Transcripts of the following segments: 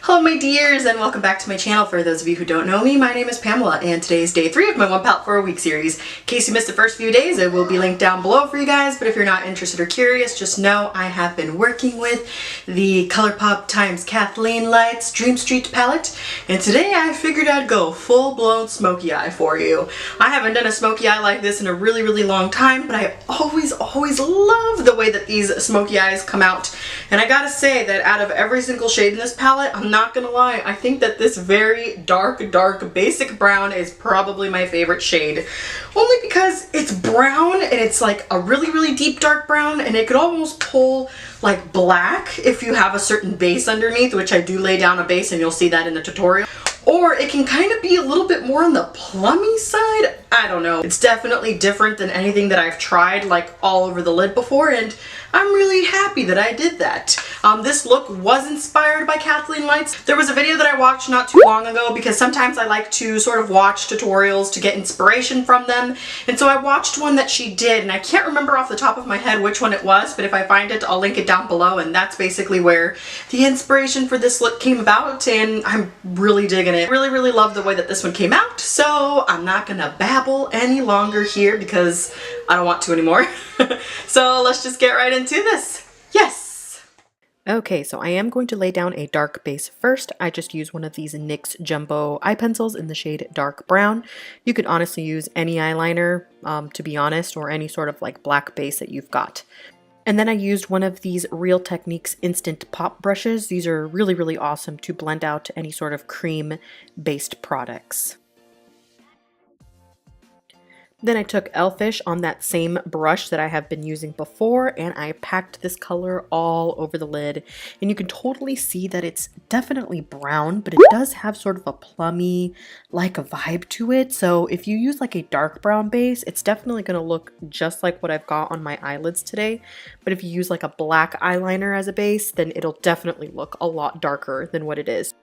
Hello my dears and welcome back to my channel. For those of you who don't know me, my name is Pamela and today is day 3 of my One Palette for a Week series. In case you missed the first few days, it will be linked down below for you guys, but if you're not interested or curious, just know I have been working with the Colourpop x Kathleen Lights Dream Street palette, and today I figured I'd go full-blown smoky eye for you. I haven't done a smoky eye like this in a really long time, but I always love the way that these smoky eyes come out, and I gotta say that out of every single shade in this palette, I'm not gonna lie, I think that this very dark basic brown is probably my favorite shade. Only because it's brown and it's like a really deep dark brown, and it could almost pull like black if you have a certain base underneath, which I do lay down a base and you'll see that in the tutorial. Or it can kind of be a little bit more on the plummy side. I don't know. It's definitely different than anything that I've tried like all over the lid before, and I'm really happy that I did that. This look was inspired by Kathleen Lights. There was a video that I watched not too long ago because sometimes I like to sort of watch tutorials to get inspiration from them. And so I watched one that she did, and I can't remember off the top of my head which one it was, but if I find it, I'll link it down below, and that's basically where the inspiration for this look came about, and I'm really digging it. Really love the way that this one came out, so I'm not gonna babble any longer here because I don't want to anymore. So let's just get right into this. Yes! Okay, so I am going to lay down a dark base first. I just use one of these NYX Jumbo eye pencils in the shade Dark Brown. You could honestly use any eyeliner, to be honest, or any sort of like black base that you've got. And then I used one of these Real Techniques Instant Pop brushes. These are really awesome to blend out any sort of cream-based products. Then I took Elfish on that same brush that I have been using before, and I packed this color all over the lid. And you can totally see that it's definitely brown, but it does have sort of a plummy like a vibe to it. So if you use like a dark brown base, it's definitely going to look just like what I've got on my eyelids today. But if you use like a black eyeliner as a base, then it'll definitely look a lot darker than what it is.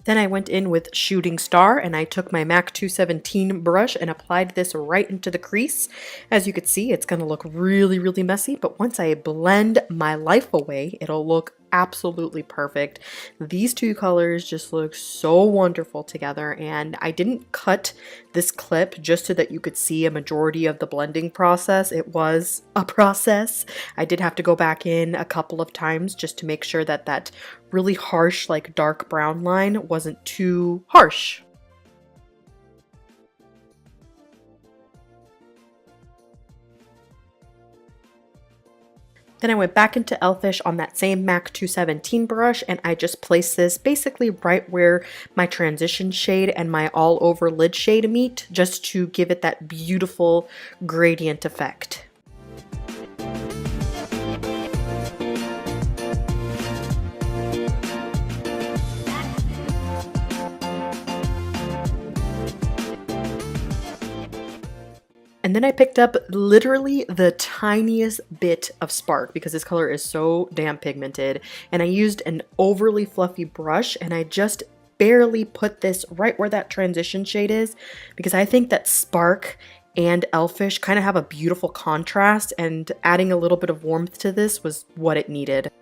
Then I went in with Shooting Star, and I took my MAC 217 brush and applied this right into the crease. As you can see, it's going to look really messy, but once I blend my life away, it'll look absolutely perfect. These two colors just look so wonderful together, and I didn't cut this clip just so that you could see a majority of the blending process. It was a process. I did have to go back in a couple of times just to make sure that that really harsh like dark brown line wasn't too harsh. Then I went back into Elfish on that same MAC 217 brush, and I just placed this basically right where my transition shade and my all over lid shade meet, just to give it that beautiful gradient effect. And then I picked up literally the tiniest bit of spark because this color is so damn pigmented, and I used an overly fluffy brush and I just barely put this right where that transition shade is, because I think that spark and Elfish kind of have a beautiful contrast, and adding a little bit of warmth to this was what it needed.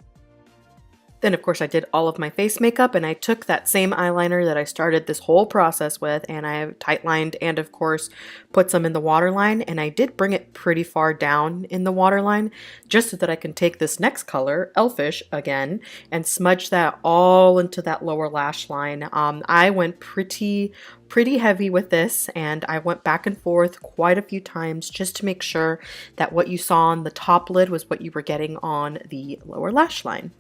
Then of course I did all of my face makeup, and I took that same eyeliner that I started this whole process with, and I tight lined and of course put some in the waterline, and I did bring it pretty far down in the waterline just so that I can take this next color, Elfish again, and smudge that all into that lower lash line. I went pretty heavy with this, and I went back and forth quite a few times just to make sure that what you saw on the top lid was what you were getting on the lower lash line.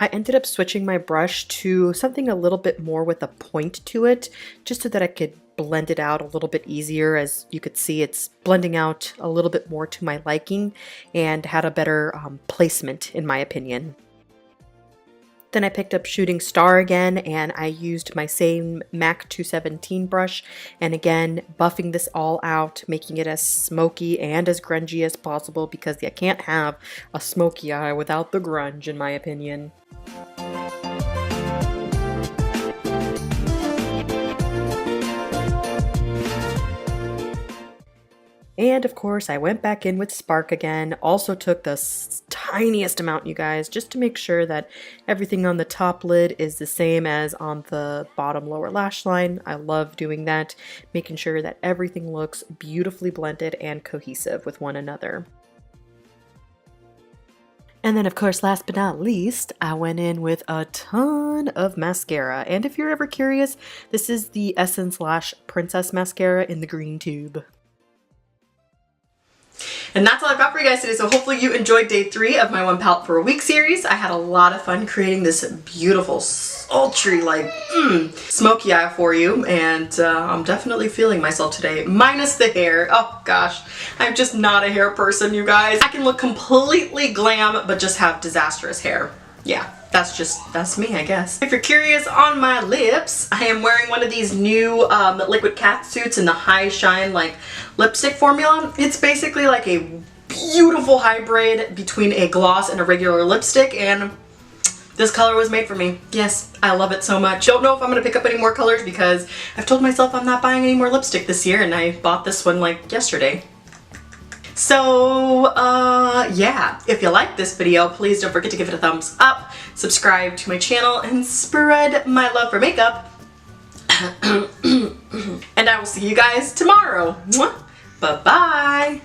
I ended up switching my brush to something a little bit more with a point to it, just so that I could blend it out a little bit easier. As you could see, it's blending out a little bit more to my liking and had a better placement in my opinion. Then I picked up Shooting Star again, and I used my same MAC 217 brush, and again buffing this all out, making it as smoky and as grungy as possible, because you can't have a smoky eye without the grunge in my opinion. And of course I went back in with Spark again, also took the tiniest amount, you guys, just to make sure that everything on the top lid is the same as on the bottom lower lash line. I love doing that, making sure that everything looks beautifully blended and cohesive with one another. And then of course, last but not least, I went in with a ton of mascara. And if you're ever curious, this is the Essence Lash Princess Mascara in the green tube. And that's all I've got for you guys today, so hopefully you enjoyed day 3 of my One Palette for a Week series. I had a lot of fun creating this beautiful, sultry, like, smoky eye for you, and I'm definitely feeling myself today, minus the hair. Oh gosh, I'm just not a hair person, you guys. I can look completely glam, but just have disastrous hair. Yeah. That's me, I guess. If you're curious on my lips, I am wearing one of these new liquid cat suits in the High Shine like lipstick formula. It's basically like a beautiful hybrid between a gloss and a regular lipstick, and this color was made for me. Yes, I love it so much. Don't know if I'm gonna pick up any more colors because I've told myself I'm not buying any more lipstick this year, and I bought this one like yesterday. So, yeah, if you like this video, please don't forget to give it a thumbs up, subscribe to my channel, and spread my love for makeup. And I will see you guys tomorrow. Bye-bye.